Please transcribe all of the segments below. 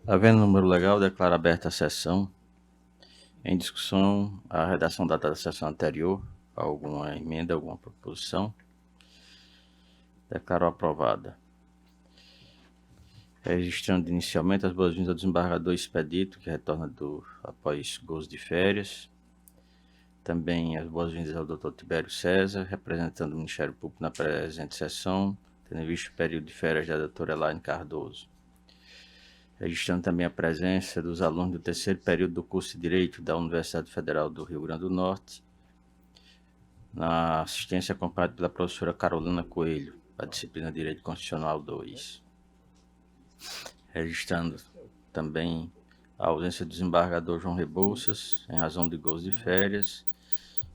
Havendo número legal, declaro aberta a sessão. Em discussão, a redação data da sessão anterior. Alguma emenda, alguma proposição? Declaro aprovada. Registrando inicialmente as boas-vindas ao desembargador Expedito, que retorna após gozo de férias. Também as boas-vindas ao Dr. Tibério César, representando o Ministério Público na presente sessão, tendo em vista o período de férias da doutora Elaine Cardoso. Registrando também a presença dos alunos do terceiro período do curso de Direito da Universidade Federal do Rio Grande do Norte, na assistência acompanhada pela professora Carolina Coelho, da disciplina Direito Constitucional 2. Registrando também a ausência do desembargador João Rebouças, em razão de gozo de férias,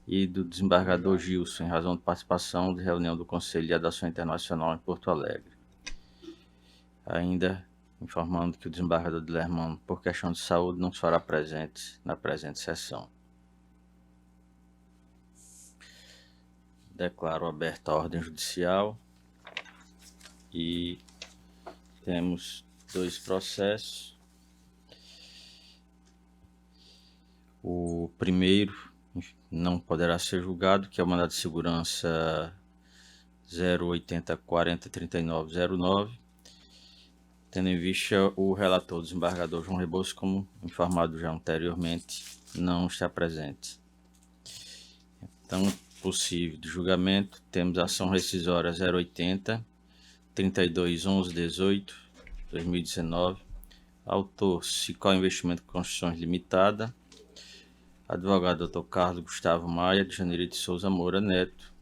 e do desembargador Gilson, em razão de participação de reunião do Conselho de Adoção Internacional em Porto Alegre. Ainda informando que o desembargador Dilermano, por questão de saúde, não fará presente na presente sessão. Declaro aberta a ordem judicial e temos 2 processos. O primeiro não poderá ser julgado, que é o mandado de segurança 080403909, tendo em vista o relator, o desembargador João Rebouças, como informado já anteriormente, não está presente. Então, possível de julgamento, temos a ação rescisória 080 321118 2019, autor Sicol Investimento e Construções Limitada, advogado Dr. Carlos Gustavo Maia, de Janeiro de Souza Moura Neto,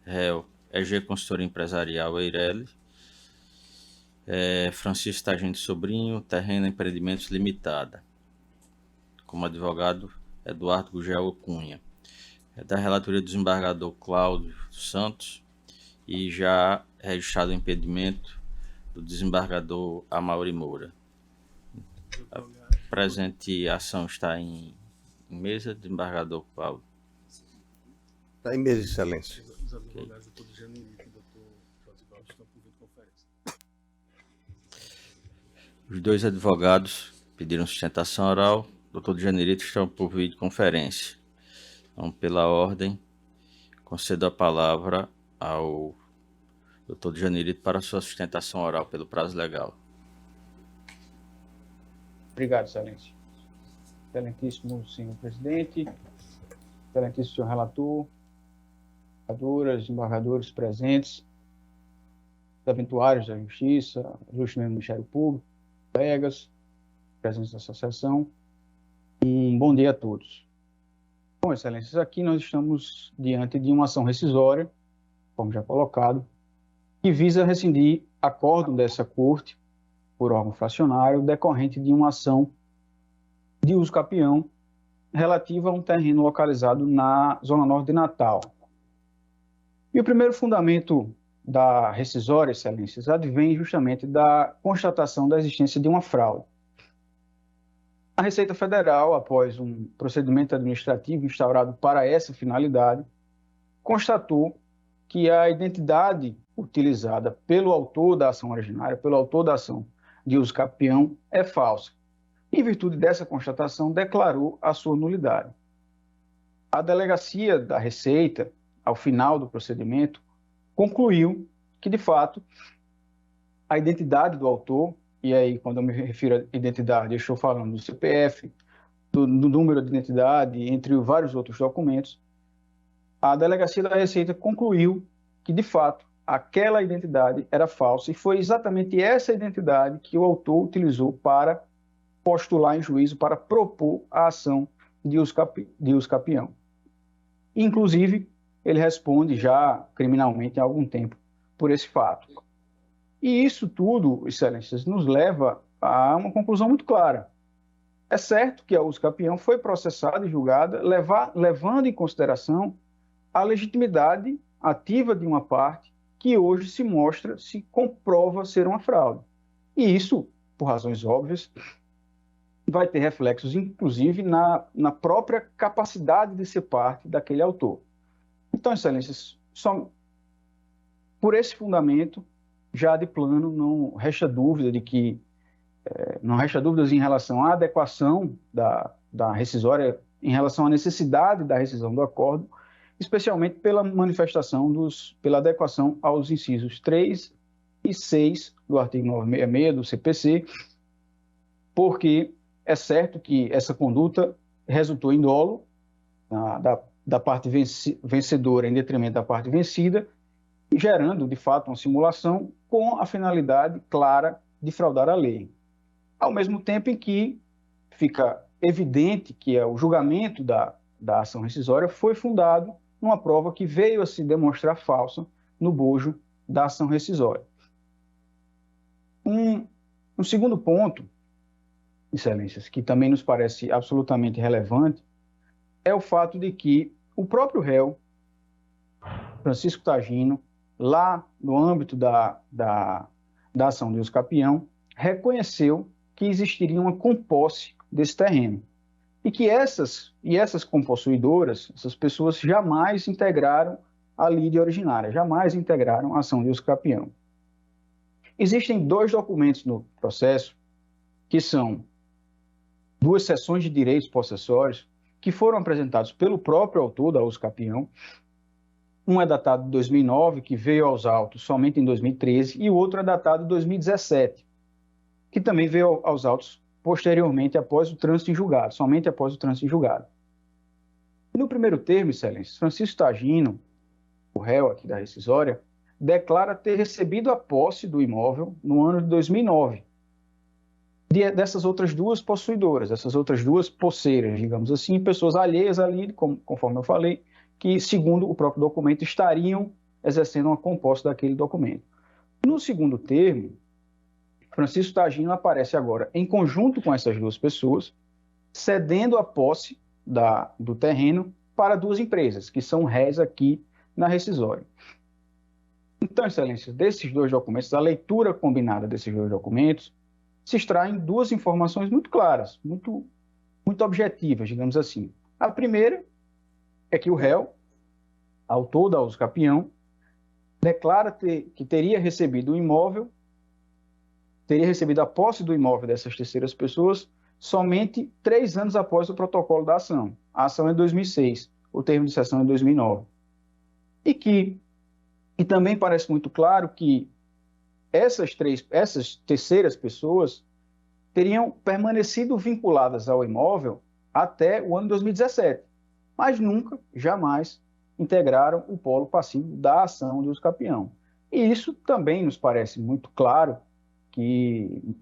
réu EG Consultoria Empresarial Eireli, Francisco Tagente Sobrinho, Terreno Empreendimentos Limitada, como advogado Eduardo Gugel Cunha. Da relatoria do desembargador Cláudio Santos e já registrado o impedimento do desembargador Amaury Moura. A presente ação está em mesa, desembargador Cláudio. Está em mesa, excelência. Os advogados do Dr. Janirito e do Dr. Josivaldo estão por videoconferência. Os 2 advogados pediram sustentação oral. O Dr. Janirito está por videoconferência. Então, pela ordem, concedo a palavra ao Dr. Janirito para sua sustentação oral pelo prazo legal. Obrigado, excelência. Excelentíssimo senhor presidente, excelentíssimo senhor relator, desembargadoras, desembargadores presentes, eventuários da Justiça, ilustre Ministério Público, colegas, presentes da associação, um bom dia a todos. Bom, excelências, aqui nós estamos diante de uma ação rescisória, como já colocado, que visa rescindir acórdão dessa corte por órgão fracionário decorrente de uma ação de uso capião relativa a um terreno localizado na Zona Norte de Natal. E o primeiro fundamento da rescisória, excelências, advém justamente da constatação da existência de uma fraude. A Receita Federal, após um procedimento administrativo instaurado para essa finalidade, constatou que a identidade utilizada pelo autor da ação originária, pelo autor da ação de uso capião, é falsa. Em virtude dessa constatação, declarou a sua nulidade. A delegacia da Receita, ao final do procedimento, concluiu que, de fato, a identidade do autor, e aí, quando eu me refiro à identidade, eu estou falando do CPF, do número de identidade, entre vários outros documentos, a delegacia da Receita concluiu que, de fato, aquela identidade era falsa, e foi exatamente essa identidade que o autor utilizou para postular em juízo, para propor a ação de uso capião. Inclusive, ele responde já criminalmente há algum tempo por esse fato. E isso tudo, excelências, nos leva a uma conclusão muito clara. É certo que a uso capião foi processada e julgada, levando em consideração a legitimidade ativa de uma parte que hoje se comprova ser uma fraude. E isso, por razões óbvias, vai ter reflexos, inclusive, na própria capacidade de ser parte daquele autor. Então, excelências, só por esse fundamento, já de plano, não resta dúvida de que não resta dúvidas em relação à adequação da rescisória, em relação à necessidade da rescisão do acordo, especialmente pela manifestação pela adequação aos incisos 3 e 6 do artigo 966 do CPC, porque é certo que essa conduta resultou em dolo da parte vencedora em detrimento da parte vencida, gerando, de fato, uma simulação com a finalidade clara de fraudar a lei. Ao mesmo tempo em que fica evidente que o julgamento da ação rescisória foi fundado numa prova que veio a se demonstrar falsa no bojo da ação rescisória. Um segundo ponto, Excelências, que também nos parece absolutamente relevante, é o fato de que o próprio réu, Francisco Tagino, lá no âmbito da ação de uso capião, reconheceu que existiria uma composse desse terreno e que essas compossuidoras, essas pessoas jamais integraram a lide originária, jamais integraram a ação de uso capião. Existem 2 documentos no processo que são 2 seções de direitos possessórios que foram apresentados pelo próprio autor da uso capião. Um é datado de 2009, que veio aos autos somente em 2013, e o outro é datado de 2017, que também veio aos autos posteriormente, após o trânsito em julgado, somente após o trânsito em julgado. No primeiro termo, Excelência, Francisco Tagino, o réu aqui da rescisória, declara ter recebido a posse do imóvel no ano de 2009, dessas outras 2 possuidoras, essas outras 2 posseiras, digamos assim, pessoas alheias ali, conforme eu falei, que, segundo o próprio documento, estariam exercendo uma composse daquele documento. No segundo termo, Francisco Tagino aparece agora em conjunto com essas 2 pessoas, cedendo a posse do terreno para 2 empresas, que são réis aqui na rescisória. Então, Excelência, desses 2 documentos, da leitura combinada desses 2 documentos, se extraem 2 informações muito claras, muito objetivas, digamos assim. A primeira é que o réu, autor da uso capião, declara que teria recebido o imóvel, teria recebido a posse do imóvel dessas terceiras pessoas somente 3 anos após o protocolo da ação. A ação é 2006, o termo de sessão é 2009. E também parece muito claro que essas terceiras pessoas teriam permanecido vinculadas ao imóvel até o ano 2017, mas nunca, jamais, integraram o polo passivo da ação de uso capião. E isso também nos parece muito claro que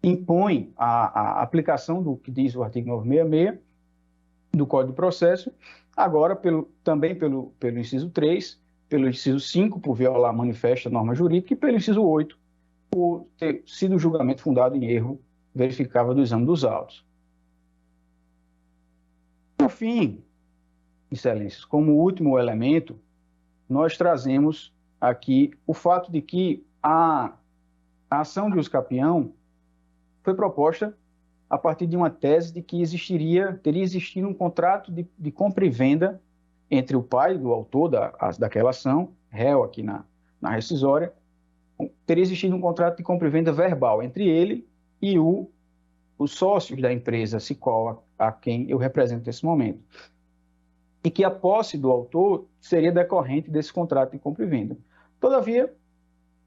impõe a aplicação do que diz o artigo 966 do Código de Processo, agora também pelo inciso 3, pelo inciso 5, por violar manifesta norma jurídica, e pelo inciso 8, por ter sido o julgamento fundado em erro verificável do exame dos autos. Por fim, Excelências, como último elemento, nós trazemos aqui o fato de que a ação de uso capião foi proposta a partir de uma tese de que teria existido um contrato de compra e venda entre o pai do autor daquela ação, réu aqui na rescisória, teria existido um contrato de compra e venda verbal entre ele e os sócios da empresa Sicol, a quem eu represento nesse momento. E que a posse do autor seria decorrente desse contrato de compra e venda. Todavia,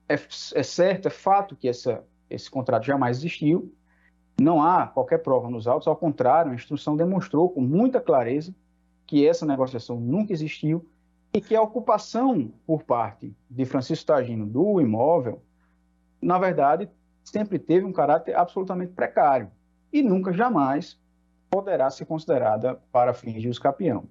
é certo, é fato que esse contrato jamais existiu, não há qualquer prova nos autos, ao contrário, a instrução demonstrou com muita clareza que essa negociação nunca existiu e que a ocupação por parte de Francisco Tagino do imóvel, na verdade, sempre teve um caráter absolutamente precário e nunca, jamais, poderá ser considerada para fins de uso capião.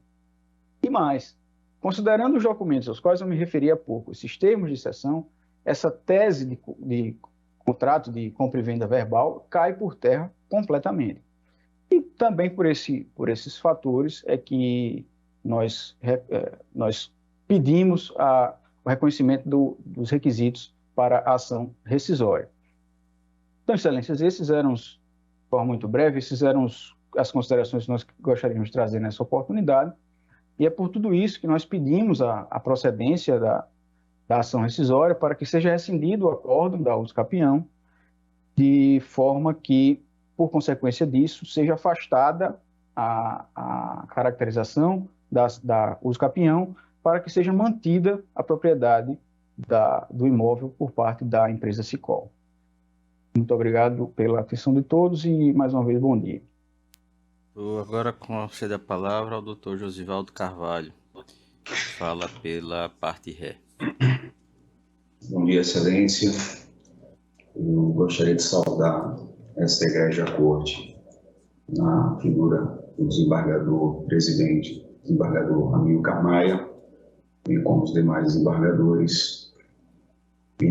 E mais, considerando os documentos aos quais eu me referi há pouco, esses termos de cessão, essa tese de contrato de compra e venda verbal cai por terra completamente. E também por esses fatores é que nós pedimos o reconhecimento dos requisitos para a ação rescisória. Então, Excelências, esses eram, de forma muito breve, as considerações que nós gostaríamos de trazer nessa oportunidade, e é por tudo isso que nós pedimos a procedência da ação rescisória para que seja rescindido o acordo da uso capião de forma que, por consequência disso, seja afastada a caracterização da uso capião, para que seja mantida a propriedade do imóvel por parte da empresa Sicol. Muito obrigado pela atenção de todos e, mais uma vez, bom dia. Eu agora concedo a palavra ao Dr. Josivaldo Carvalho, que fala pela parte ré. Bom dia, Excelência. Eu gostaria de saudar esta egrégia corte na figura do desembargador presidente, desembargador Amilcar Maia, bem como os demais desembargadores e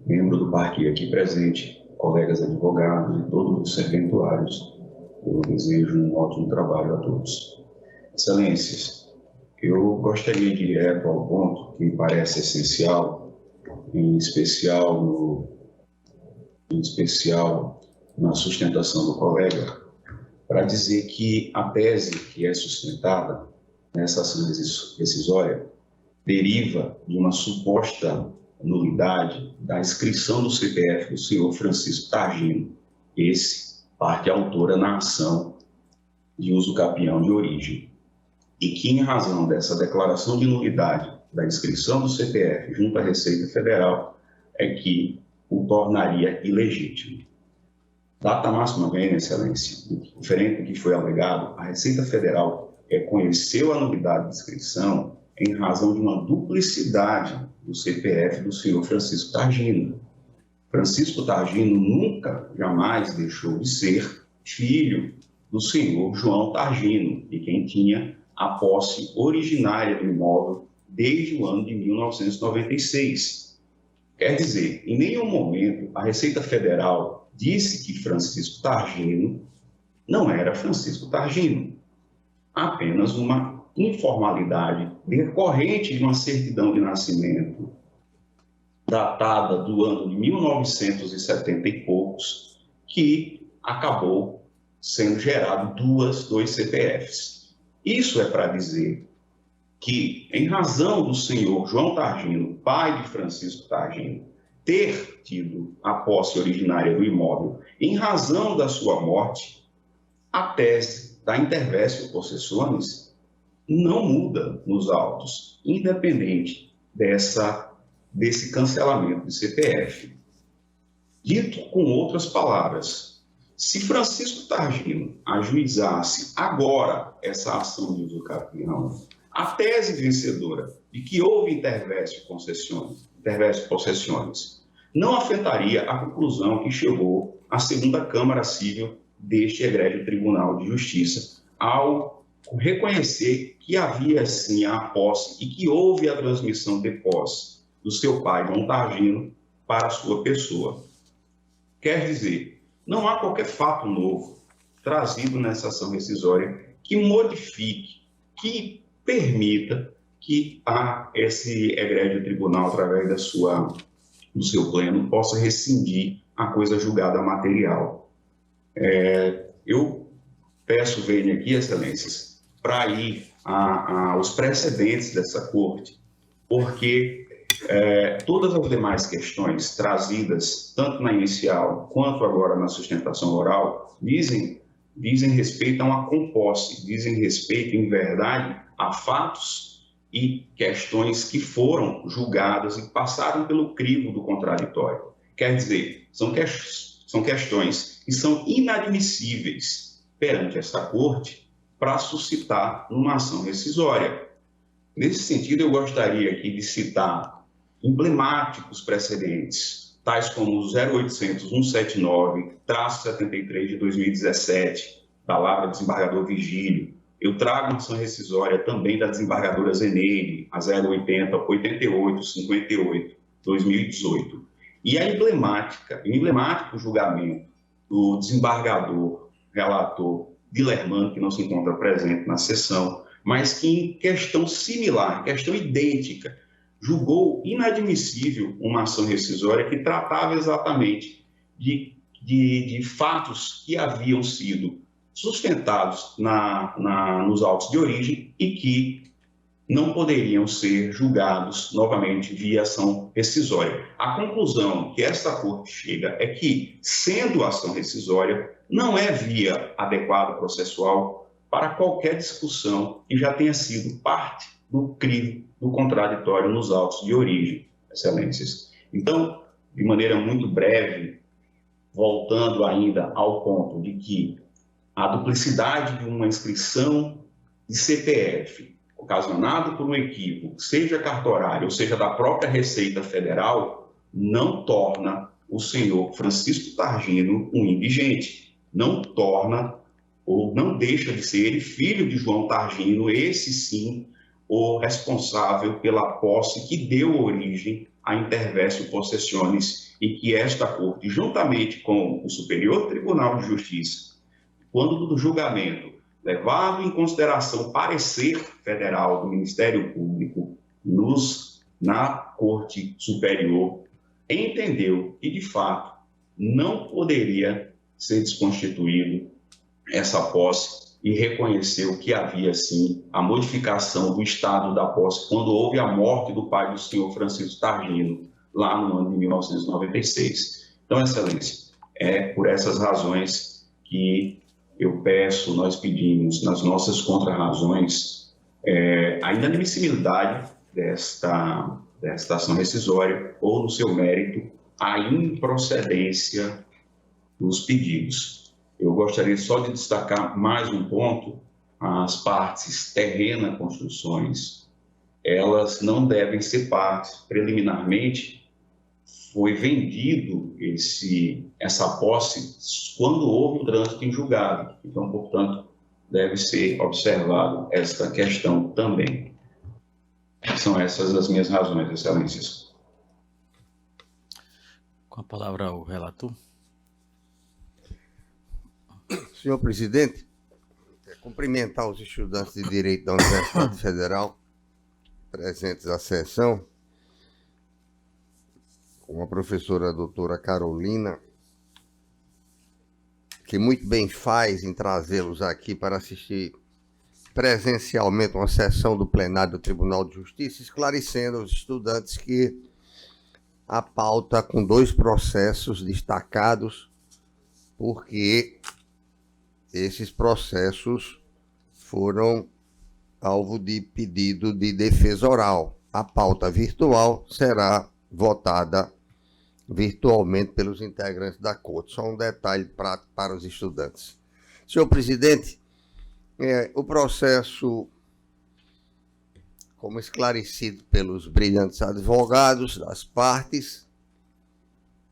membro do parque aqui presente, colegas advogados e todos os serventuários. Eu desejo um ótimo trabalho a todos. Excelências, eu gostaria de ir direto ao ponto que me parece essencial, em especial na sustentação do colega, para dizer que a tese que é sustentada nessa ação rescisória deriva de uma suposta nulidade da inscrição do CPF do senhor Francisco Targino, esse parte autora na ação de uso capião de origem, e que, em razão dessa declaração de nulidade da inscrição do CPF junto à Receita Federal, é que o tornaria ilegítimo. Data máxima vem, Excelência, diferente do que foi alegado, a Receita Federal reconheceu a nulidade de inscrição em razão de uma duplicidade do CPF do senhor Francisco Targino. Francisco Targino nunca, jamais deixou de ser filho do senhor João Targino, de quem tinha a posse originária do imóvel desde o ano de 1996. Quer dizer, em nenhum momento a Receita Federal disse que Francisco Targino não era Francisco Targino. Apenas uma informalidade decorrente de uma certidão de nascimento datada do ano de 1970 e poucos, que acabou sendo gerado dois CPFs. Isso é para dizer que, em razão do senhor João Targino, pai de Francisco Targino, ter tido a posse originária do imóvel em razão da sua morte, a tese da intervestio possessionis não muda nos autos, independente desse cancelamento de CPF. Dito com outras palavras, se Francisco Targino ajuizasse agora essa ação de uso capião, a tese vencedora de que houve intervestio possessionis não afetaria a conclusão que chegou à segunda Câmara Civil deste egrégio Tribunal de Justiça, ao reconhecer que havia sim a posse e que houve a transmissão de posse do seu pai, João Targino, para a sua pessoa. Quer dizer, não há qualquer fato novo trazido nessa ação rescisória que modifique, que permita que esse egrégio tribunal, através do seu pleno, possa rescindir a coisa julgada material. Eu peço, venha aqui, Excelências, para ir aos precedentes dessa corte, porque todas as demais questões trazidas, tanto na inicial quanto agora na sustentação oral, dizem respeito a uma composse, dizem respeito, em verdade, a fatos e questões que foram julgadas e passaram pelo crivo do contraditório. Quer dizer, são questões que são inadmissíveis perante esta corte para suscitar uma ação rescisória. Nesse sentido, eu gostaria aqui de citar emblemáticos precedentes, tais como o 0800-179-73 de 2017, da Lavra do Desembargador Vigílio. Eu trago uma ação rescisória também da desembargadora Zeneide, a 080-88-58, 2018. E o emblemático julgamento do desembargador relator Dilermano, que não se encontra presente na sessão, mas que em questão similar, questão idêntica, julgou inadmissível uma ação rescisória que tratava exatamente de fatos que haviam sido sustentados nos autos de origem e que não poderiam ser julgados novamente via ação rescisória. A conclusão que esta Corte chega é que, sendo ação rescisória, não é via adequada processual para qualquer discussão que já tenha sido parte do crivo do contraditório nos autos de origem, excelências. Então, de maneira muito breve, voltando ainda ao ponto de que a duplicidade de uma inscrição de CPF, ocasionado por um equívoco, seja cartorário ou seja da própria Receita Federal, não torna o senhor Francisco Targino um indigente, não torna ou não deixa de ser ele filho de João Targino, esse sim, o responsável pela posse que deu origem a interverso possessiones e que esta Corte, juntamente com o Superior Tribunal de Justiça, quando do julgamento, levado em consideração o parecer federal do Ministério Público na Corte Superior, entendeu que, de fato, não poderia ser desconstituído essa posse e reconheceu que havia, sim, a modificação do estado da posse quando houve a morte do pai do senhor Francisco Targino, lá no ano de 1996. Então, Excelência, é por essas razões que nós pedimos nas nossas contrarrazões a inadmissibilidade desta ação rescisória ou, no seu mérito, a improcedência dos pedidos. Eu gostaria só de destacar mais um ponto: as partes terrena construções, elas não devem ser partes. Preliminarmente, foi vendido essa posse quando houve o trânsito em julgado. Então, portanto, deve ser observado esta questão também. São essas as minhas razões, Excelências. Com a palavra o relator. Senhor presidente, cumprimentar os estudantes de Direito da Universidade Federal presentes à sessão, com a professora doutora Carolina, que muito bem faz em trazê-los aqui para assistir presencialmente uma sessão do plenário do Tribunal de Justiça, esclarecendo aos estudantes que a pauta com 2 processos destacados, porque esses processos foram alvo de pedido de defesa oral. A pauta virtual será votada virtualmente pelos integrantes da Corte. Só um detalhe para os estudantes. Senhor presidente, o processo, como esclarecido pelos brilhantes advogados das partes,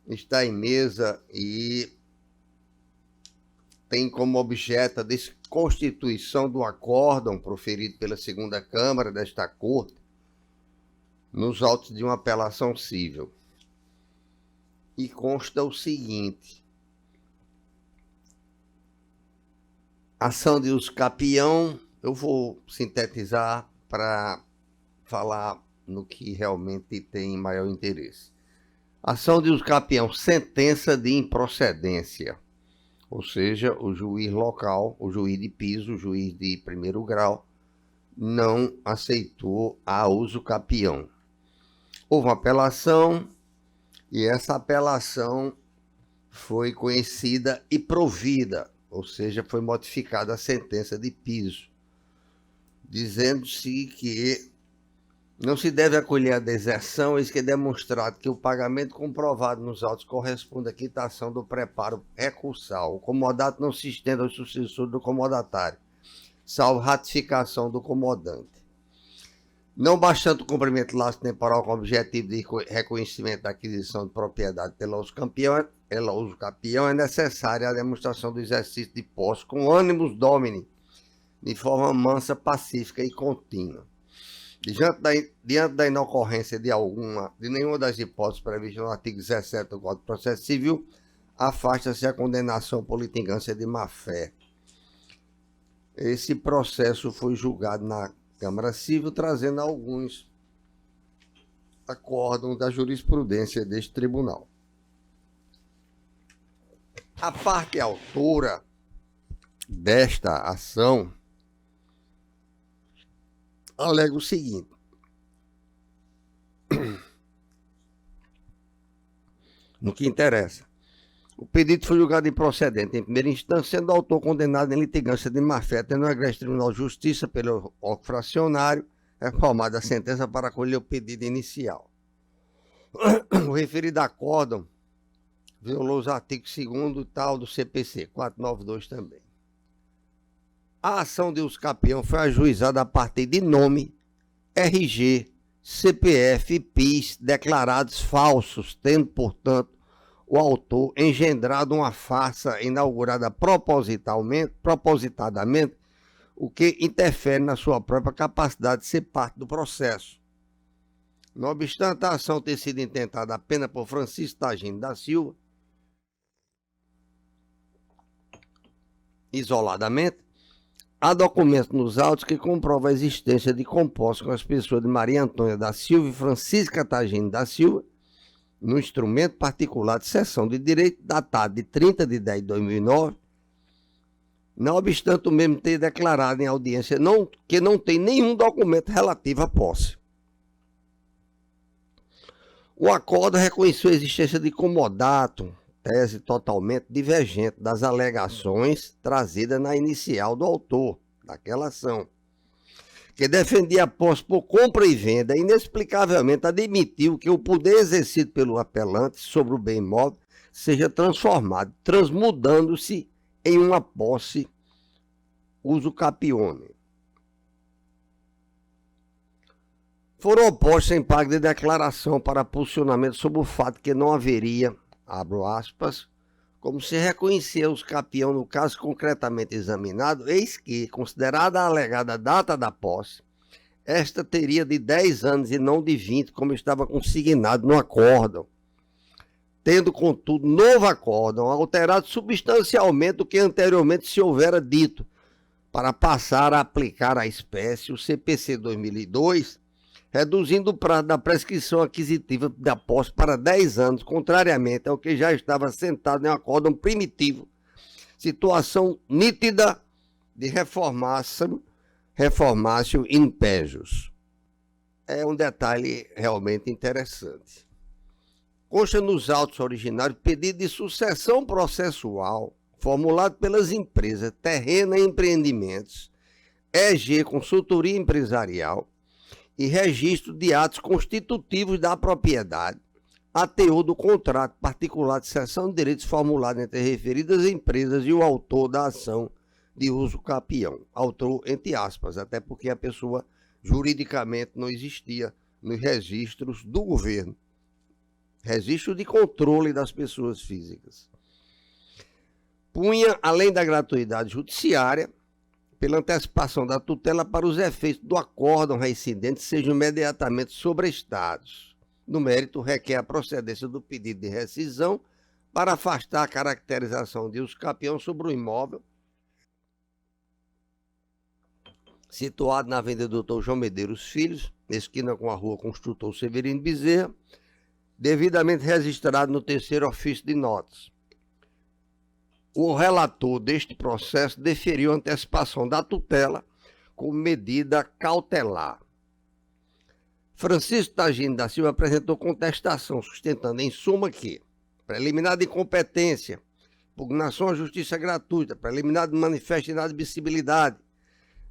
está em mesa e tem como objeto a desconstituição do acórdão proferido pela segunda Câmara desta Corte nos autos de uma apelação cível. E consta o seguinte: ação de uso capião, eu vou sintetizar para falar no que realmente tem maior interesse. Ação de uso capião, sentença de improcedência. Ou seja, o juiz local, o juiz de piso, o juiz de primeiro grau, não aceitou a uso capião. Houve uma apelação e essa apelação foi conhecida e provida, ou seja, foi modificada a sentença de piso, dizendo-se que não se deve acolher a deserção, eis que é demonstrado que o pagamento comprovado nos autos corresponde à quitação do preparo recursal. O comodato não se estende ao sucessor do comodatário, salvo ratificação do comodante. Não bastante o cumprimento laço temporal com o objetivo de reconhecimento da aquisição de propriedade pela uso capião, é necessária a demonstração do exercício de posse com ânimos domini, de forma mansa, pacífica e contínua. Diante da inocorrência de nenhuma das hipóteses previstas no artigo 17 do Código de Processo Civil, afasta-se a condenação por litigância de má-fé. Esse processo foi julgado na Câmara Civil, trazendo alguns acórdãos da jurisprudência deste tribunal. A parte autora desta ação alega o seguinte: no que interessa, o pedido foi julgado improcedente em primeira instância, sendo o autor condenado em litigância de má-fé, tendo o egresso Tribunal de Justiça pelo órgão fracionário reformada a sentença para acolher o pedido inicial. O referido acórdão violou os artigos 2º e tal do CPC, 492 também. A ação de uso capião foi ajuizada a partir de nome, RG, CPF e PIS declarados falsos, tendo, portanto, o autor engendrado uma farsa inaugurada propositadamente, o que interfere na sua própria capacidade de ser parte do processo. Não obstante a ação ter sido intentada apenas por Francisco Tagino da Silva, isoladamente, há documentos nos autos que comprovam a existência de compostos com as pessoas de Maria Antônia da Silva e Francisca Tagino da Silva, no instrumento particular de cessão de direito, datado de 30 de 10 de 2009, não obstante o mesmo ter declarado em audiência que não tem nenhum documento relativo à posse. O acordo reconheceu a existência de comodato, tese totalmente divergente das alegações trazidas na inicial do autor daquela ação, que defendia a posse por compra e venda, inexplicavelmente admitiu que o poder exercido pelo apelante sobre o bem imóvel seja transformado, transmudando-se em uma posse uso capione. Foram opostos em pago de declaração para posicionamento sobre o fato que não haveria, abro aspas, como se reconhecia os capião no caso concretamente examinado, eis que, considerada a alegada data da posse, esta teria de 10 anos e não de 20, como estava consignado no acórdão, tendo, contudo, novo acórdão alterado substancialmente o que anteriormente se houvera dito, para passar a aplicar à espécie o CPC 2002, reduzindo o prazo da prescrição aquisitiva da posse para 10 anos, contrariamente ao que já estava assentado em um acórdão primitivo, situação nítida de reformácio in pejus. É um detalhe realmente interessante. Consta nos autos originários pedido de sucessão processual formulado pelas empresas Terrena Empreendimentos, EG Consultoria Empresarial, e registro de atos constitutivos da propriedade, ATU do contrato particular de cessão de direitos formulado entre referidas empresas e o autor da ação de uso capião. Autor, entre aspas, até porque a pessoa juridicamente não existia nos registros do governo. Registro de controle das pessoas físicas. Punha, além da gratuidade judiciária, pela antecipação da tutela para os efeitos do acórdão reincidente sejam imediatamente sobrestados. No mérito, requer a procedência do pedido de rescisão para afastar a caracterização de uso capião sobre o imóvel situado na Avenida Doutor João Medeiros Filhos, esquina com a Rua Construtor Severino Bezerra, devidamente registrado no 3º ofício de notas. O relator deste processo deferiu a antecipação da tutela como medida cautelar. Francisco Tagino da Silva apresentou contestação, sustentando em suma que preliminar de incompetência, impugnação à justiça gratuita, preliminar de manifesto de inadmissibilidade.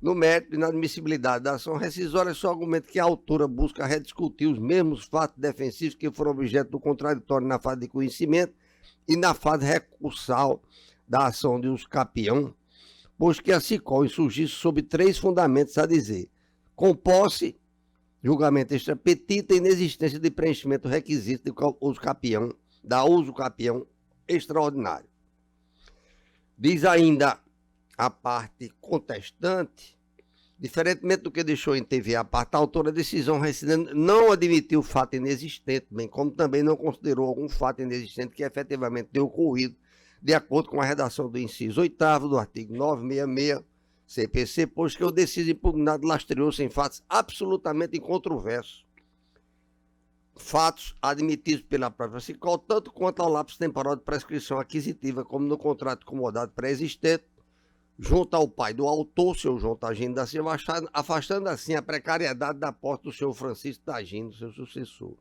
No mérito de inadmissibilidade da ação rescisória, só argumento que a autora busca rediscutir os mesmos fatos defensivos que foram objeto do contraditório na fase de conhecimento e na fase recursal da ação de uso capião, pois que a SICOL insurgisse sob 3 fundamentos, a dizer: com posse, julgamento extrapetita e inexistência de preenchimento requisito de uso capião, da uso capião extraordinário. Diz ainda a parte contestante, diferentemente do que deixou em TV a parte, a autora da decisão reincidente não admitiu o fato inexistente, bem como também não considerou algum fato inexistente que efetivamente tenha ocorrido, de acordo com a redação do inciso 8º do artigo 966 CPC, pois que o deciso impugnado lastreou-se em fatos absolutamente incontroversos. Fatos admitidos pela própria SICOL, tanto quanto ao lapso temporal de prescrição aquisitiva, como no contrato comodado pré-existente, junto ao pai do autor, seu João Tagino da Silva, afastando assim a precariedade da posse do senhor Francisco Tagino, seu sucessor.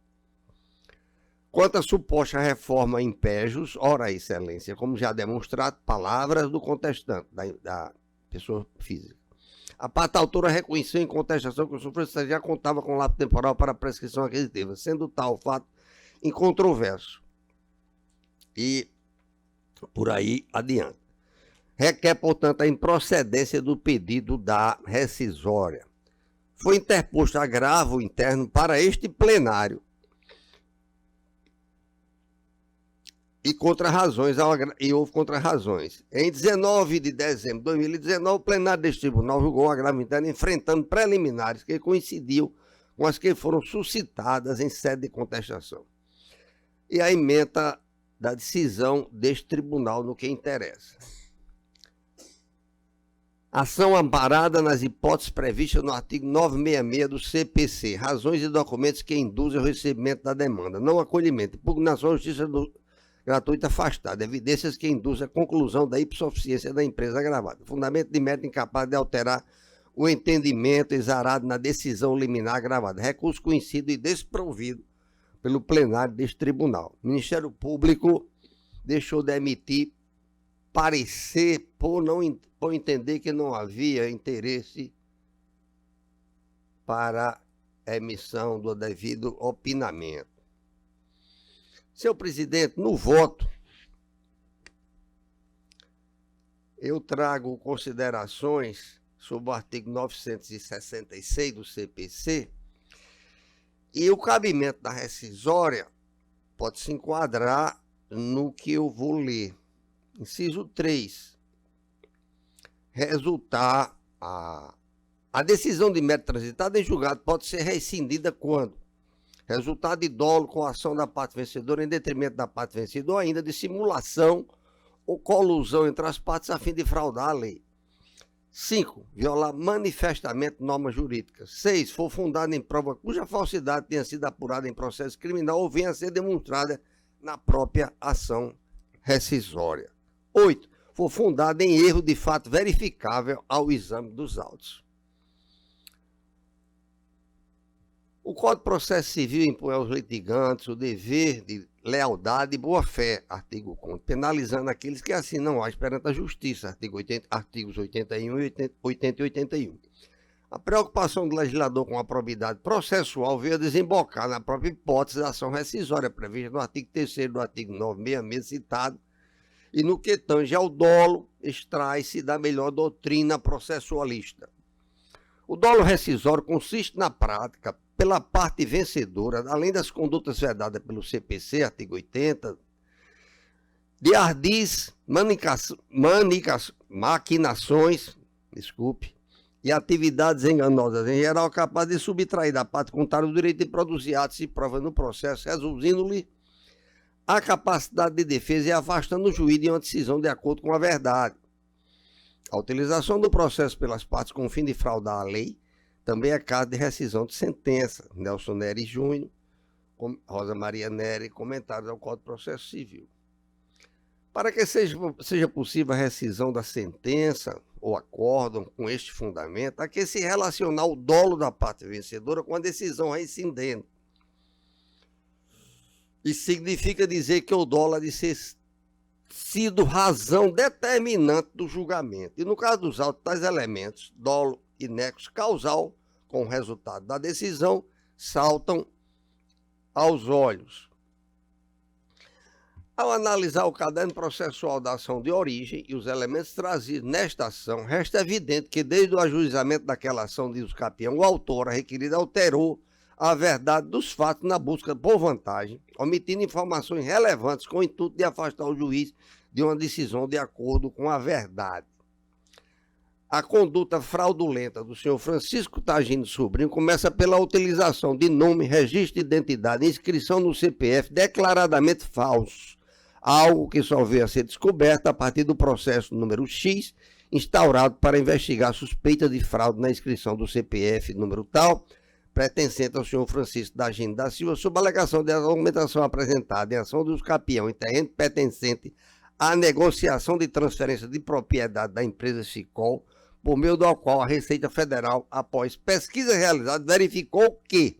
Quanto à suposta reforma em Pejos, ora, excelência, como já demonstrado, palavras do contestante, da pessoa física. A parte autora reconheceu em contestação que o senhor Francisco já contava com lapso temporal para prescrição aquisitiva, sendo tal o fato incontroverso. E por aí adiante. Requer, portanto, a improcedência do pedido da rescisória. Foi interposto agravo interno para este plenário e houve contrarrazões. Em 19 de dezembro de 2019, o plenário deste tribunal julgou um agravo interno enfrentando preliminares que coincidiu com as que foram suscitadas em sede de contestação. E a ementa da decisão deste tribunal no que interessa. Ação amparada nas hipóteses previstas no artigo 966 do CPC, razões e documentos que induzem ao recebimento da demanda, não acolhimento, impugnação à justiça gratuita afastada, evidências que induzem a conclusão da hipssuficiência da empresa agravada, fundamento de mérito incapaz de alterar o entendimento exarado na decisão liminar agravada, recurso conhecido e desprovido pelo plenário deste tribunal. O Ministério Público deixou de emitir parecer por entender que não havia interesse para a emissão do devido opinamento. Senhor presidente, no voto, eu trago considerações sobre o artigo 966 do CPC e o cabimento da rescisória pode se enquadrar no que eu vou ler. Inciso 3. Resultar a decisão de mérito transitado em julgado pode ser rescindida quando resultado de dolo com a ação da parte vencedora em detrimento da parte vencedora, ou ainda de simulação ou colusão entre as partes a fim de fraudar a lei. 5. Violar manifestamente normas jurídicas. 6. For fundado em prova cuja falsidade tenha sido apurada em processo criminal ou venha a ser demonstrada na própria ação rescisória. 8. For fundado em erro de fato verificável ao exame dos autos. O Código de Processo Civil impõe aos litigantes o dever de lealdade e boa-fé, artigo 5, penalizando aqueles que assim não agem perante a justiça, artigos 81 e 80 e 81. A preocupação do legislador com a probidade processual veio a desembocar na própria hipótese da ação rescisória, prevista no artigo 3º do artigo 966 citado, e no que tange ao dolo, extrai-se da melhor doutrina processualista. O dolo rescisório consiste na prática, pela parte vencedora, além das condutas vedadas pelo CPC, artigo 80, de ardis maquinações, e atividades enganosas em geral, capazes de subtrair da parte contrária o direito de produzir atos e provas no processo, reduzindo-lhe a capacidade de defesa e afastando o juiz de uma decisão de acordo com a verdade. A utilização do processo pelas partes com o fim de fraudar a lei também é caso de rescisão de sentença. Nelson Nery Júnior, Rosa Maria Nery, comentários ao Código de Processo Civil. Para que seja possível a rescisão da sentença ou acórdão com este fundamento, há que se relacionar o dolo da parte vencedora com a decisão rescindente. Isso significa dizer que o dolo há de ser sido razão determinante do julgamento. E no caso dos autos, tais elementos, dolo e nexo causal, com o resultado da decisão, saltam aos olhos. Ao analisar o caderno processual da ação de origem e os elementos trazidos nesta ação, resta evidente que desde o ajuizamento daquela ação, diz o capião, o autor, a requerida, alterou a verdade dos fatos na busca por vantagem, omitindo informações relevantes com o intuito de afastar o juiz de uma decisão de acordo com a verdade. A conduta fraudulenta do senhor Francisco Tagino Sobrinho começa pela utilização de nome, registro de identidade e inscrição no CPF declaradamente falsos, algo que só veio a ser descoberto a partir do processo número X, instaurado para investigar suspeita de fraude na inscrição do CPF número tal, pertencente ao senhor Francisco Tagino da Silva, sob a alegação de argumentação apresentada em ação dos capião em terreno pertencente a negociação de transferência de propriedade da empresa Sicol, por meio do qual a Receita Federal, após pesquisa realizada, verificou que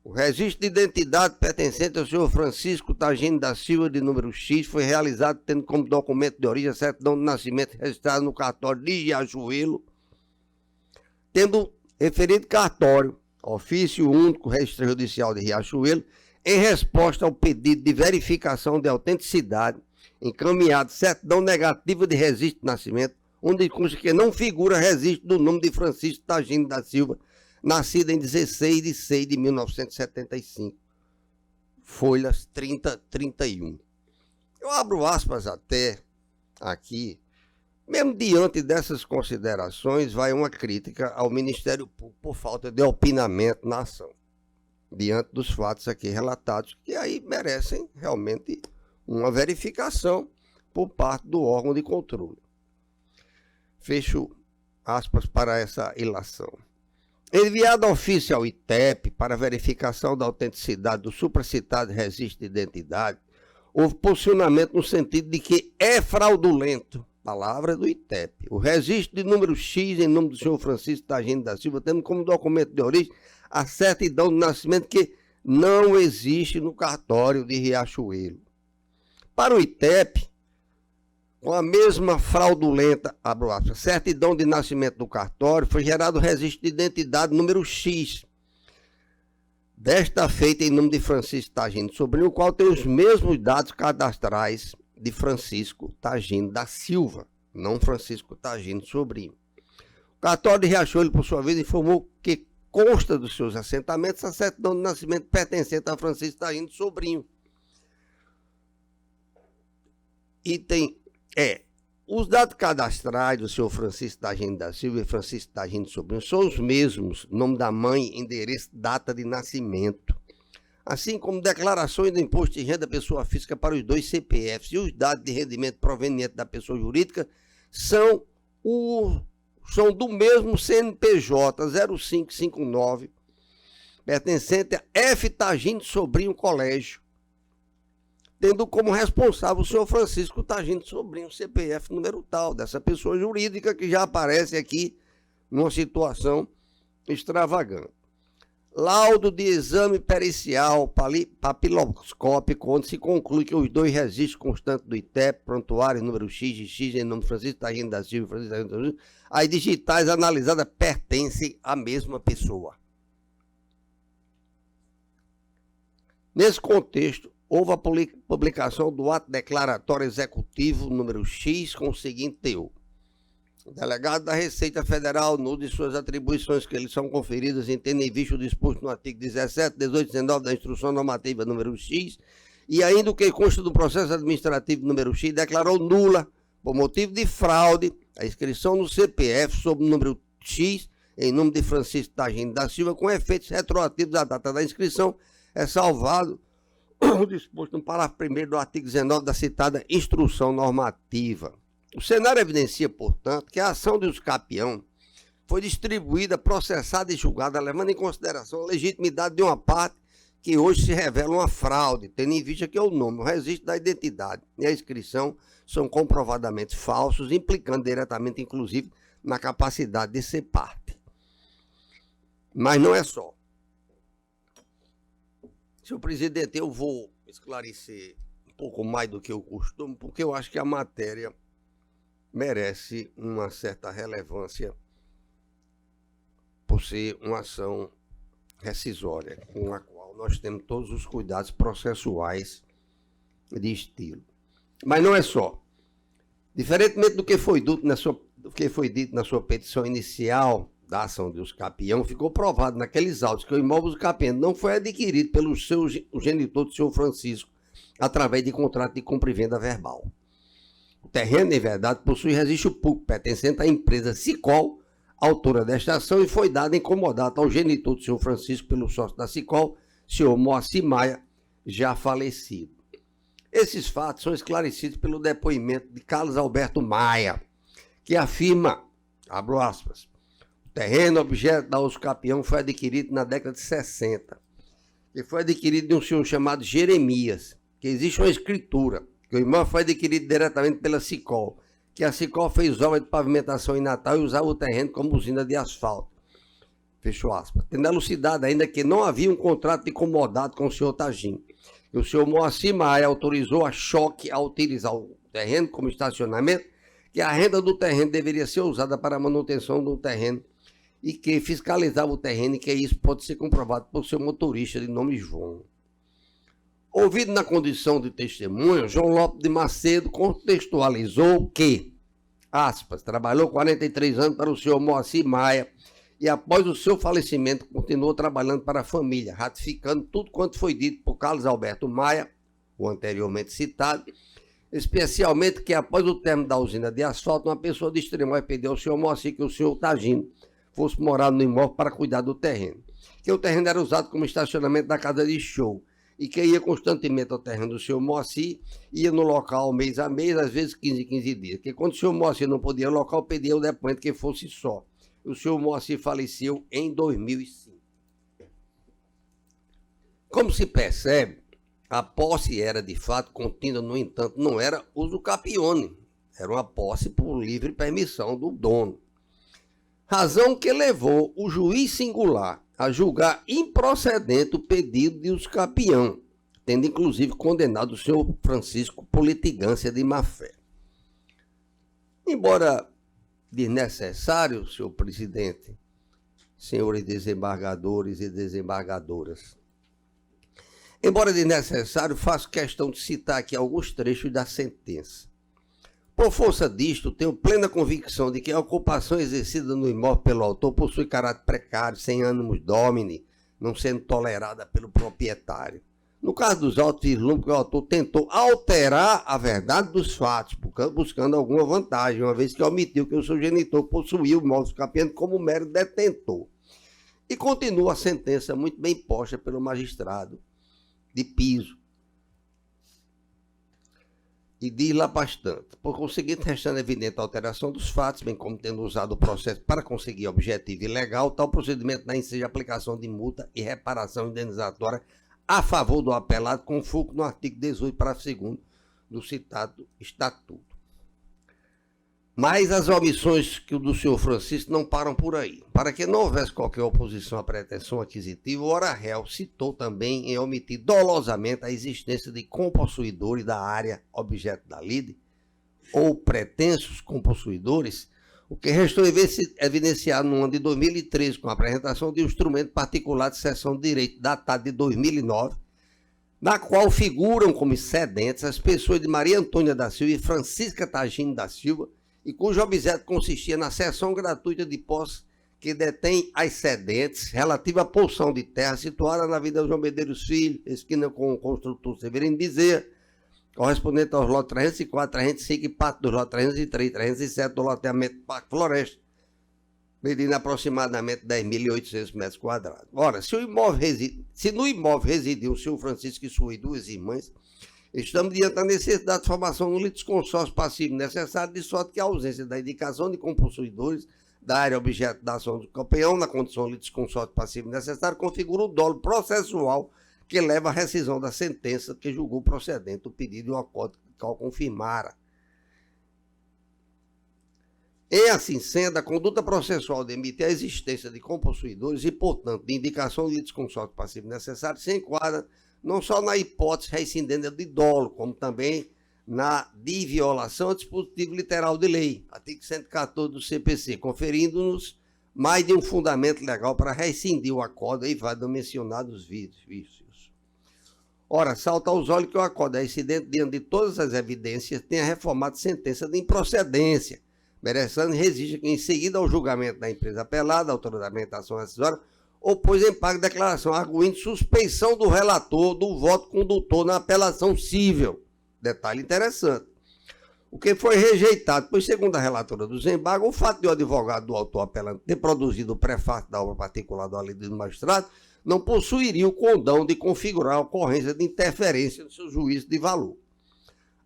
o registro de identidade pertencente ao senhor Francisco Tagino da Silva, de número X, foi realizado tendo como documento de origem a certidão de nascimento registrado no cartório de Riachuelo, tendo referido cartório, ofício único registro judicial de Riachuelo, em resposta ao pedido de verificação de autenticidade, encaminhado certidão negativa de registro de nascimento, onde consta que não figura registro do nome de Francisco Tagino da Silva, nascido em 16 de 6 de 1975. Folhas 30-31. Eu abro aspas até aqui. Mesmo diante dessas considerações, vai uma crítica ao Ministério Público por falta de opinamento na ação, diante dos fatos aqui relatados, que aí merecem realmente uma verificação por parte do órgão de controle. Fecho aspas para essa ilação. Enviado ofício ao ITEP para verificação da autenticidade do supracitado registro de identidade, houve posicionamento no sentido de que é fraudulento, palavra do ITEP, o registro de número X em nome do senhor Francisco Tagino da Silva, tendo como documento de origem a certidão de nascimento que não existe no cartório de Riachuelo. Para o ITEP, com a mesma fraudulenta, abro aspas, certidão de nascimento do cartório, foi gerado o registro de identidade número X, desta feita em nome de Francisco Tagino Sobrinho, o qual tem os mesmos dados cadastrais de Francisco Tagino da Silva, não Francisco Tagino Sobrinho. O cartório de Riachuelo, por sua vez, informou que consta dos seus assentamentos a certidão de nascimento pertencente a Francisco Tagino Sobrinho. Item os dados cadastrais do senhor Francisco Tagino da Silva e Francisco Tagino Sobrinho são os mesmos, nome da mãe, endereço, data de nascimento, assim como declarações do imposto de renda da pessoa física para os dois CPFs, e os dados de rendimento proveniente da pessoa jurídica são do mesmo CNPJ 0559, pertencente a F. Tagino Sobrinho Colégio, tendo como responsável o senhor Francisco Tagino Sobrinho, CPF número tal, dessa pessoa jurídica que já aparece aqui numa situação extravagante. Laudo de exame pericial papiloscópico, onde se conclui que os dois registros constantes do ITEP, prontuário número X e X, em nome de Francisco Tagino da Silva e Francisco Tagino da Silva, as digitais analisadas pertencem à mesma pessoa. Nesse contexto, houve a publicação do ato declaratório executivo número X com o seguinte teor. O delegado da Receita Federal, no de suas atribuições que lhes são conferidas em tendo em vista o disposto no artigo 17, 18 e 19 da Instrução Normativa número X, e ainda o que consta do processo administrativo número X, declarou nula, por motivo de fraude, a inscrição no CPF sob o número X, em nome de Francisco Tagino da Silva, com efeitos retroativos à data da inscrição, é salvado o disposto no parágrafo 1º do artigo 19 da citada Instrução Normativa. O cenário evidencia, portanto, que a ação de Uscapião foi distribuída, processada e julgada, levando em consideração a legitimidade de uma parte que hoje se revela uma fraude, tendo em vista que o nome, o registro da identidade e a inscrição são comprovadamente falsos, implicando diretamente, inclusive, na capacidade de ser parte. Mas não é só. Senhor presidente, eu vou esclarecer um pouco mais do que eu costumo, porque eu acho que a matéria merece uma certa relevância por ser uma ação rescisória, com a qual nós temos todos os cuidados processuais de estilo. Mas não é só. Diferentemente do que foi dito na sua petição inicial da ação de Uscapião, ficou provado naqueles autos que o imóvel Uscapião não foi adquirido pelo seu genitor do senhor Francisco através de contrato de compra e venda verbal. O terreno, em verdade, possui registro público pertencente à empresa Sicol, autora desta ação, e foi dado em comodato ao genitor do senhor Francisco pelo sócio da Sicol, senhor Moacir Maia, já falecido. Esses fatos são esclarecidos pelo depoimento de Carlos Alberto Maia, que afirma, abro aspas, o terreno objeto da Uscapião foi adquirido na década de 60, e foi adquirido de um senhor chamado Jeremias, que existe uma escritura que o imóvel foi adquirido diretamente pela Sicol, que a Sicol fez obra de pavimentação em Natal e usava o terreno como usina de asfalto. Fechou aspas. Tendo elucidado ainda que não havia um contrato de comodato com o senhor Tagim. E o senhor Moacir Maia autorizou a Choque a utilizar o terreno como estacionamento, que a renda do terreno deveria ser usada para a manutenção do terreno e que fiscalizava o terreno e que isso pode ser comprovado por seu motorista de nome João. Ouvido na condição de testemunha, João Lopes de Macedo contextualizou que, aspas, trabalhou 43 anos para o senhor Moacir Maia e após o seu falecimento continuou trabalhando para a família, ratificando tudo quanto foi dito por Carlos Alberto Maia, o anteriormente citado, especialmente que após o término da usina de asfalto, uma pessoa de Extremóis pediu ao senhor Moacir que o senhor Tagino fosse morar no imóvel para cuidar do terreno, que o terreno era usado como estacionamento da casa de show, e que ia constantemente ao terreno do senhor Moacir, ia no local mês a mês, às vezes 15 em 15 dias, que quando o senhor Moacir não podia ir ao local, pedia ao depoente que fosse só. O senhor Moacir faleceu em 2005. Como se percebe, a posse era de fato contínua, no entanto, não era uso capione, era uma posse por livre permissão do dono. Razão que levou o juiz singular a julgar improcedente o pedido de usucapião, tendo inclusive condenado o senhor Francisco por litigância de má-fé. Embora desnecessário, senhor presidente, senhores desembargadores e desembargadoras, embora desnecessário, faço questão de citar aqui alguns trechos da sentença. Por força disto, tenho plena convicção de que a ocupação exercida no imóvel pelo autor possui caráter precário, sem ânimos domini, não sendo tolerada pelo proprietário. No caso dos autos, vislumbro que o autor tentou alterar a verdade dos fatos, buscando alguma vantagem, uma vez que omitiu que o seu genitor possuía o imóvel capiano como mero detentor. E continua a sentença muito bem posta pelo magistrado de piso. E diz lá bastante. Por conseguinte, restando evidente a alteração dos fatos, bem como tendo usado o processo para conseguir objetivo ilegal, tal procedimento não enseja aplicação de multa e reparação indenizatória a favor do apelado, com foco no artigo 18, parágrafo 2º do citado estatuto. Mas as omissões que o do senhor Francisco não param por aí. Para que não houvesse qualquer oposição à pretensão aquisitiva, o ora réu citou também em omitir dolosamente a existência de compossuidores da área objeto da lide, ou pretensos compossuidores, o que restou evidenciado no ano de 2013, com a apresentação de um instrumento particular de cessão de direito datado de 2009, na qual figuram como cedentes as pessoas de Maria Antônia da Silva e Francisca Tagino da Silva, e cujo objeto consistia na cessão gratuita de posse que detém as cedentes relativa à porção de terra situada na Avenida João Medeiros Filho, esquina com o construtor Severino Bezerra, correspondente aos lotes 304, 305 e parte dos lotes 303, 307 do loteamento Parque Floresta, medindo aproximadamente 10.800 metros quadrados. Ora, se no imóvel residiam o senhor Francisco e suas duas irmãs, estamos diante da necessidade de formação no litisconsórcio passivo necessário, de sorte que a ausência da indicação de compossuidores da área objeto da ação do campeão na condição de litisconsórcio passivo necessário configura o dolo processual que leva à rescisão da sentença que julgou procedente o pedido de um acordo que o confirmara. Em assim sendo, a conduta processual de emitir a existência de compossuidores e, portanto, de indicação de litisconsórcio passivo necessário se enquadra não só na hipótese rescindente de dolo, como também na de violação ao dispositivo literal de lei, artigo 114 do CPC, conferindo-nos mais de um fundamento legal para rescindir o acordo eivado dos mencionados vícios. Ora, salta aos olhos que o acordo é incidente diante de todas as evidências, tenha reformado sentença de improcedência, merecendo e exige que, em seguida ao julgamento da empresa apelada, autorizamento da ação acessória, opôs em pago declaração, arguindo suspeição do relator do voto condutor na apelação cível. Detalhe interessante. O que foi rejeitado, pois, segundo a relatora do desembargo, o fato de o advogado do autor apelante ter produzido o prefácio da obra particular do alídio do magistrado não possuiria o condão de configurar a ocorrência de interferência no seu juízo de valor.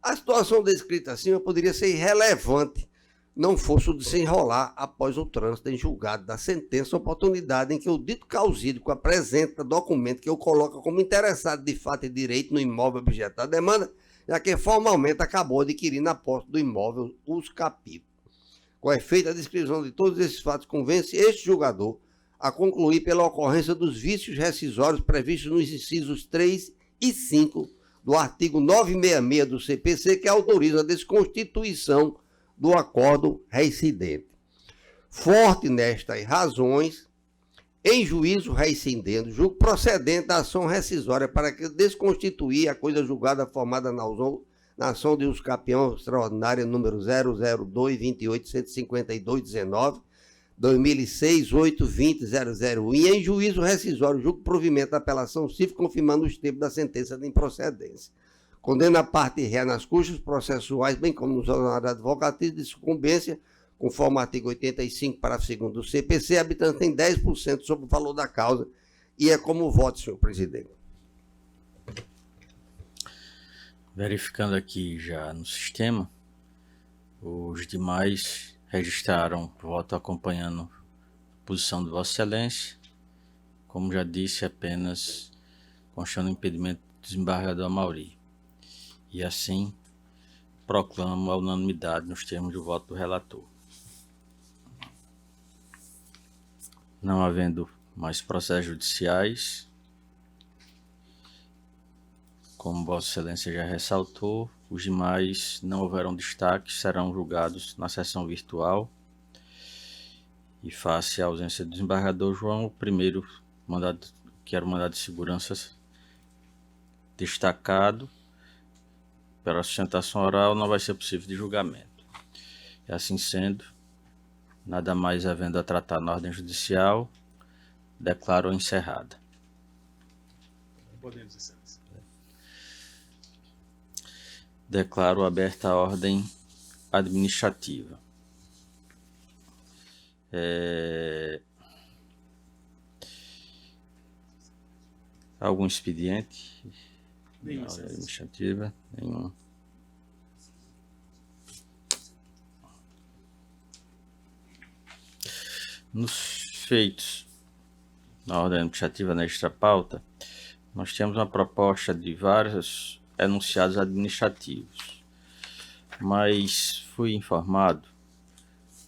A situação descrita acima poderia ser irrelevante, não fosse o desenrolar após o trânsito em julgado da sentença, oportunidade em que o dito causídico apresenta documento que o coloca como interessado de fato e direito no imóvel objeto da demanda já que formalmente acabou adquirindo a posse do imóvel Os Capítulos. Com efeito, a descrição de todos esses fatos convence este julgador a concluir pela ocorrência dos vícios rescisórios previstos nos incisos 3 e 5 do artigo 966 do CPC, que autoriza a desconstituição do acordo reincidente. Forte nestas razões, em juízo reincidente, julgo procedente a ação rescisória para que desconstituir a coisa julgada formada na ação de usucapião extraordinária número 00228.152.19, 2006-8-20-001, e em juízo rescisório, julgo provimento da apelação civil confirmando os tempos da sentença de improcedência. Condena a parte ré nas custas processuais, bem como nos honorários advocatícios de sucumbência, conforme o artigo 85, parágrafo 2º do CPC, a habitante tem 10% sobre o valor da causa, e é como voto, senhor presidente. Verificando aqui já no sistema, os demais registraram voto acompanhando a posição de Vossa Excelência. Como já disse, apenas constando o impedimento do desembargador Amaury. E assim, proclamo a unanimidade nos termos do voto do relator. Não havendo mais processos judiciais, como Vossa Excelência já ressaltou, os demais não houveram destaques, serão julgados na sessão virtual. E face à ausência do desembargador João, o primeiro mandado, que era o mandado de segurança destacado pela sustentação oral, não vai ser possível de julgamento. E assim sendo, nada mais havendo a tratar na ordem judicial, declaro encerrada. Podemos, Excelência. Declaro aberta a ordem administrativa. Algum expediente? Nenhum, Na ordem Excelência. administrativa? Nenhum. Nos feitos na ordem administrativa nesta pauta, nós temos uma proposta de vários enunciados administrativos, mas fui informado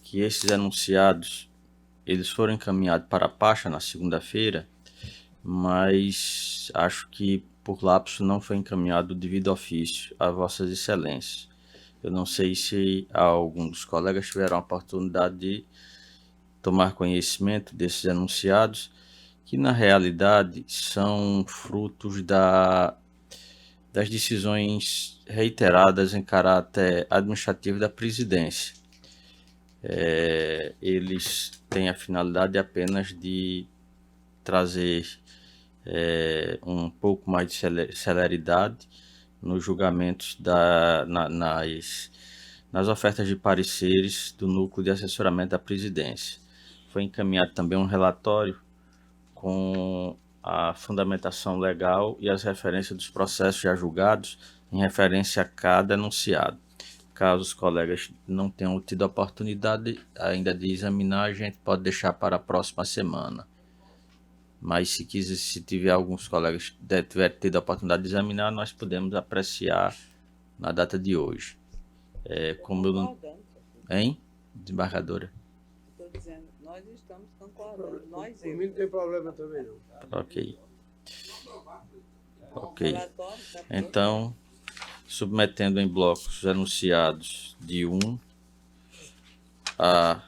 que esses enunciados eles foram encaminhados para a pasta na segunda-feira, mas acho que por lapso não foi encaminhado o devido ofício a Vossas Excelências. Eu não sei se alguns dos colegas tiveram a oportunidade de tomar conhecimento desses enunciados, que na realidade são frutos das decisões reiteradas em caráter administrativo da presidência. Eles têm a finalidade apenas de trazer um pouco mais de celeridade nos julgamentos nas ofertas de pareceres do núcleo de assessoramento da presidência. Foi encaminhado também um relatório com a fundamentação legal e as referências dos processos já julgados em referência a cada enunciado. Caso os colegas não tenham tido a oportunidade ainda de examinar, a gente pode deixar para a próxima semana. Mas se tiver alguns colegas que tiverem tido a oportunidade de examinar, nós podemos apreciar na data de hoje. Como eu não... Hein, desembargadora? Estou dizendo, nós estamos concordando, nós Por mim não tem problema também não. Ok. O relatório está pronto. Então, submetendo em blocos os enunciados de 1 a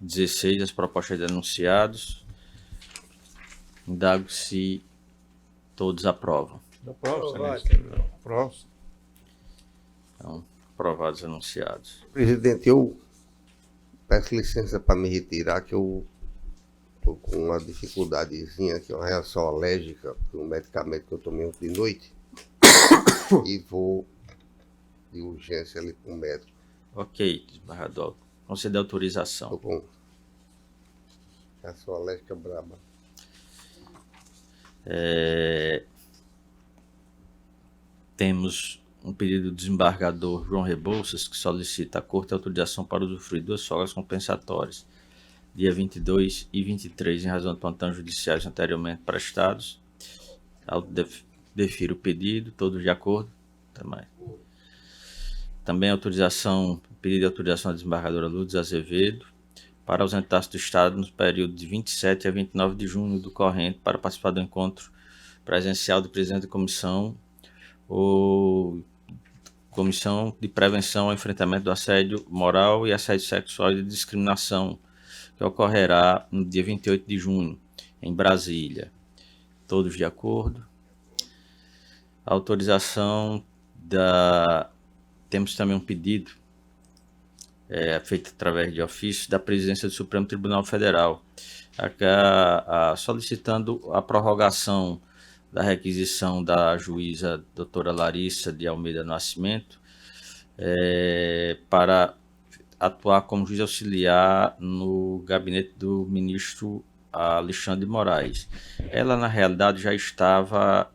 16 as propostas de enunciados, indago se todos aprovam. Próximo. Então, aprovados os enunciados. Presidente, eu peço licença para me retirar, que eu estou com uma dificuldadezinha aqui, uma reação alérgica por um medicamento que eu tomei ontem de noite e vou de urgência ali para o médico. Ok, desembargador. Conceder autorização. Estou com reação alérgica braba. Temos um pedido do desembargador João Rebouças, que solicita à Corte autorização para usufruir 2 folgas compensatórias, dia 22 e 23, em razão de plantões judiciais anteriormente prestados. Defiro o pedido, todos de acordo? Até mais. Também pedido de autorização à desembargadora Lourdes Azevedo para ausentar-se do Estado no período de 27 a 29 de junho do corrente para participar do encontro presencial do presidente da comissão ou Comissão de Prevenção ao Enfrentamento do Assédio Moral e Assédio Sexual e de Discriminação, que ocorrerá no dia 28 de junho, em Brasília. Todos de acordo? Autorização Temos também um pedido feito através de ofício da Presidência do Supremo Tribunal Federal, solicitando a prorrogação da requisição da juíza doutora Larissa de Almeida Nascimento para atuar como juiz auxiliar no gabinete do ministro Alexandre de Moraes. Ela, na realidade, já estava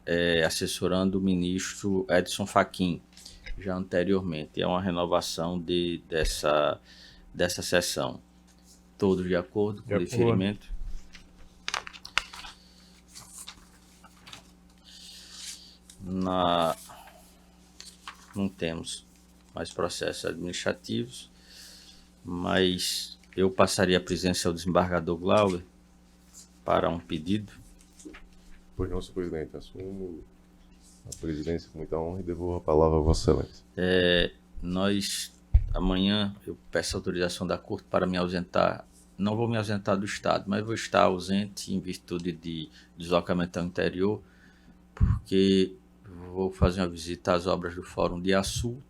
assessorando o ministro Edson Fachin, já anteriormente. É uma renovação dessa sessão. Todos de acordo com o deferimento? Não temos mais processos administrativos, mas eu passaria a presidência ao desembargador Glauber para um pedido. Pois não, senhor presidente, assumo a presidência com muita honra e devolvo a palavra a Vossa Excelência. Amanhã eu peço autorização da Corte para me ausentar. Não vou me ausentar do Estado, mas vou estar ausente em virtude de deslocamento ao interior, porque vou fazer uma visita às obras do Fórum de Açu,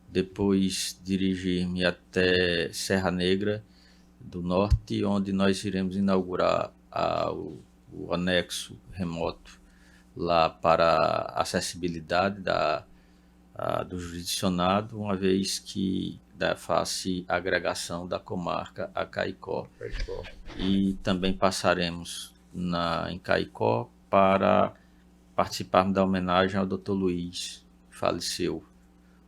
depois dirigir-me até Serra Negra do Norte, onde nós iremos inaugurar o anexo remoto lá para acessibilidade do jurisdicionado, uma vez que face a agregação da comarca a Caicó. E também passaremos em Caicó para participarmos da homenagem ao Dr. Luiz, que faleceu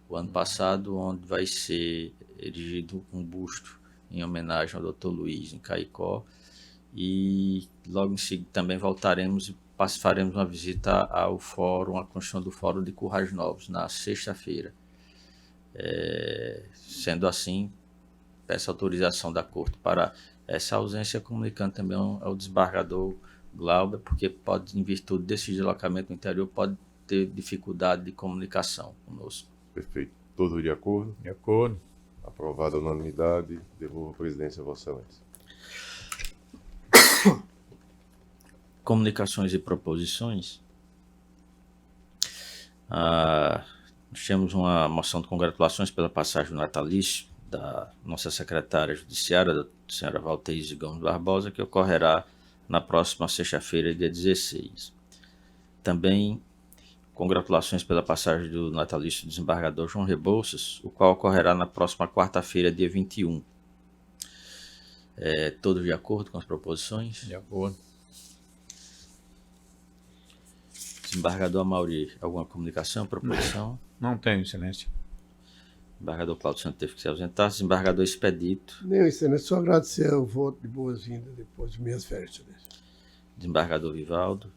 o ano passado, onde vai ser erigido um busto em homenagem ao Dr. Luiz em Caicó. E logo em seguida também voltaremos e faremos uma visita ao fórum, à construção do Fórum de Currais Novos, na sexta-feira. Sendo assim, peço autorização da Corte para essa ausência, comunicando também ao desembargador Glauber, porque pode, em virtude desse deslocamento no interior, pode ter dificuldade de comunicação conosco. Perfeito. Todos de acordo? De acordo. Aprovada a unanimidade, devolvo a presidência a Vossa Excelência. Comunicações e proposições. Nós temos uma moção de congratulações pela passagem do natalício da nossa secretária judiciária, da senhora Valteise Gomes Barbosa, que ocorrerá na próxima sexta-feira, dia 16. Também congratulações pela passagem do natalício do desembargador João Rebouças, o qual ocorrerá na próxima quarta-feira, dia 21. Todos de acordo com as proposições? De acordo. Desembargador Amauri, alguma comunicação, proposição? Não tenho, excelência. Desembargador Cláudio Santos teve que se ausentar. Desembargador Expedito. Nem, excelência, só agradecer o voto de boas-vindas depois de minhas férias, excelência. Desembargador Vivaldo.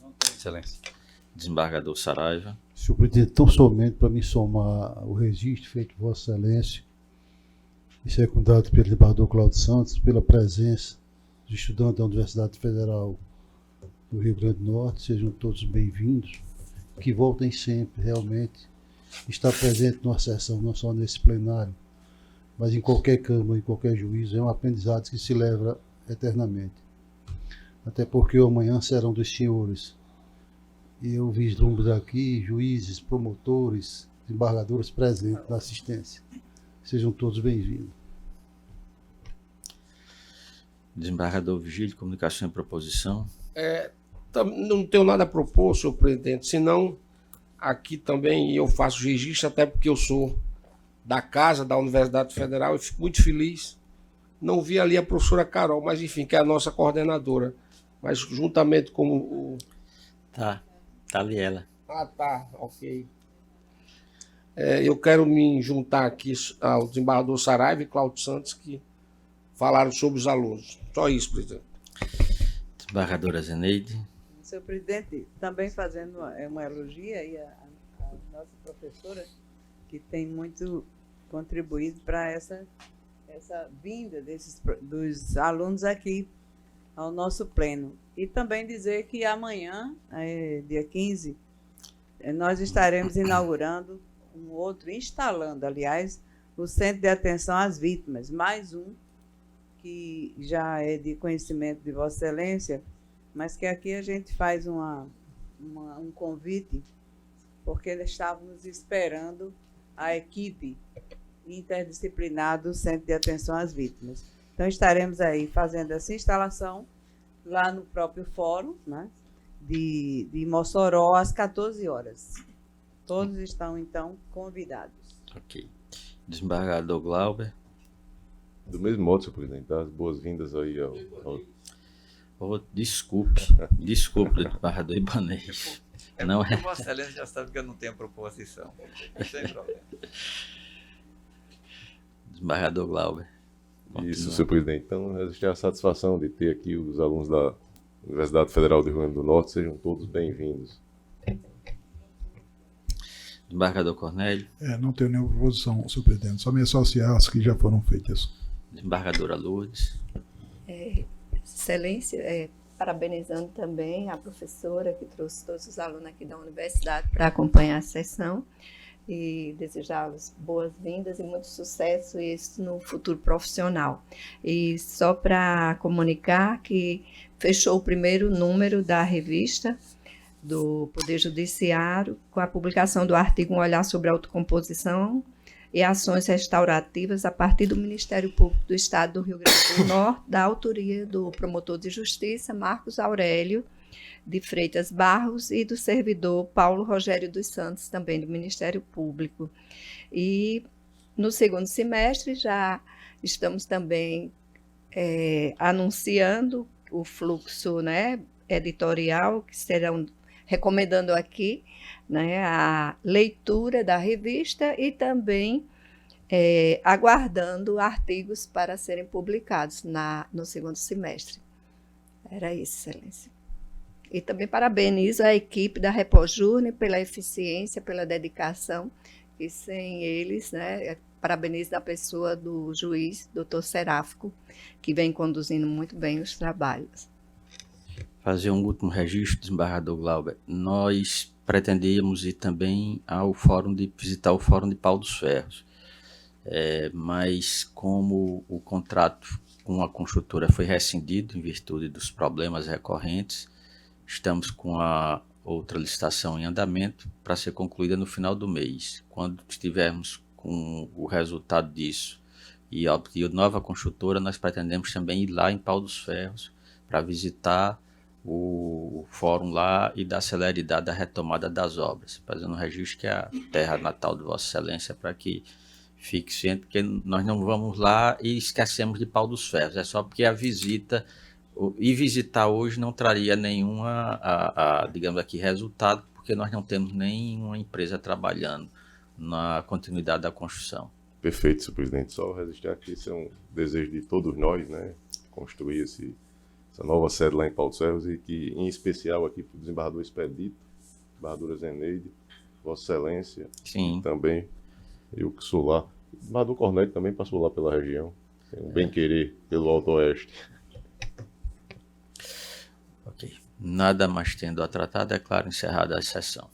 Não tenho, excelência. Desembargador Saraiva. Senhor presidente, tão somente para me somar o registro feito por Vossa Excelência e secundado pelo desembargador Cláudio Santos, pela presença dos estudantes da Universidade Federal do Rio Grande do Norte, sejam todos bem-vindos, que voltem sempre, realmente, estar presente numa sessão, não só nesse plenário, mas em qualquer Câmara, em qualquer juízo, é um aprendizado que se leva eternamente. Até porque o amanhã serão dos senhores. E eu vislumbro aqui juízes, promotores, desembargadores presentes na assistência. Sejam todos bem-vindos. Desembargador Vigílio, comunicação e proposição. Não tenho nada a propor, senhor presidente, senão aqui também eu faço registro, até porque eu sou da casa da Universidade Federal e fico muito feliz. Não vi ali a professora Carol, mas enfim, que é a nossa coordenadora. Mas juntamente com o... Tá ali ela. Tá, ok. Eu quero me juntar aqui ao desembargador Saraiva e Cláudio Santos, que falaram sobre os alunos. Só isso, presidente. Desembargadora Zeneide. Senhor presidente, também fazendo uma elogia aí à nossa professora, que tem muito contribuído para essa vinda dos alunos aqui ao nosso pleno. E também dizer que amanhã, dia 15, nós estaremos inaugurando instalando, aliás, o Centro de Atenção às Vítimas, mais um, que já é de conhecimento de Vossa Excelência, mas que aqui a gente faz um convite, porque estávamos esperando a equipe interdisciplinar do Centro de Atenção às Vítimas. Então, estaremos aí fazendo essa instalação lá no próprio fórum, né, de Mossoró, às 14 horas. Todos estão, então, convidados. Ok. Desembargador Glauber. Do mesmo modo, senhor presidente, as boas-vindas aí ao... Desculpe, desembargador Ibanez. Não é. Vossa Excelência já sabe que eu não tenho proposição. Sem problema. Desembargador Glauber. Isso, senhor presidente. Então, existe a satisfação de ter aqui os alunos da Universidade Federal do Rio Grande do Norte. Sejam todos bem-vindos. Desembargador Cornélio. Não tenho nenhuma proposição, senhor presidente. Só me associar às que já foram feitas. Desembargadora Lourdes. Excelência, parabenizando também a professora que trouxe todos os alunos aqui da universidade para acompanhar a sessão e desejá-los boas-vindas e muito sucesso isso no futuro profissional. E só para comunicar que fechou o primeiro número da revista do Poder Judiciário com a publicação do artigo Um Olhar sobre a Autocomposição e Ações Restaurativas a partir do Ministério Público do Estado do Rio Grande do Norte, da autoria do promotor de justiça Marcos Aurélio de Freitas Barros e do servidor Paulo Rogério dos Santos, também do Ministério Público. E no segundo semestre já estamos também anunciando o fluxo, né, editorial, que serão recomendando aqui, né, a leitura da revista e também aguardando artigos para serem publicados no segundo semestre. Era isso, Excelência. E também parabenizo a equipe da Repojurne pela eficiência, pela dedicação, e sem eles, né, parabenizo a pessoa do juiz, doutor Seráfico, que vem conduzindo muito bem os trabalhos. Fazer um último registro, desembargador Glauber. Nós pretendíamos ir também visitar o Fórum de Pau dos Ferros, mas como o contrato com a construtora foi rescindido em virtude dos problemas recorrentes, estamos com a outra licitação em andamento para ser concluída no final do mês. Quando estivermos com o resultado disso e a nova construtora, nós pretendemos também ir lá em Pau dos Ferros para visitar o fórum lá e dar celeridade da retomada das obras, fazendo um registro que é a terra natal de Vossa Excelência, para que fique ciente que nós não vamos lá e esquecemos de Pau dos Ferros, é só porque a visita, e visitar hoje não traria nenhuma, digamos aqui, resultado, porque nós não temos nenhuma empresa trabalhando na continuidade da construção. Perfeito, senhor presidente. Só registrar que esse é um desejo de todos nós, né, construir essa nova sede lá em Pau dos Ferros, e que, em especial, aqui para o desembargador Expedito, desembargadora Zeneide, Vossa Excelência, sim, também eu que sou lá. O desembargador Cornélio também passou lá pela região, tem um bem-querer pelo Alto Oeste. Ok. Nada mais tendo a tratar, declaro encerrada a sessão.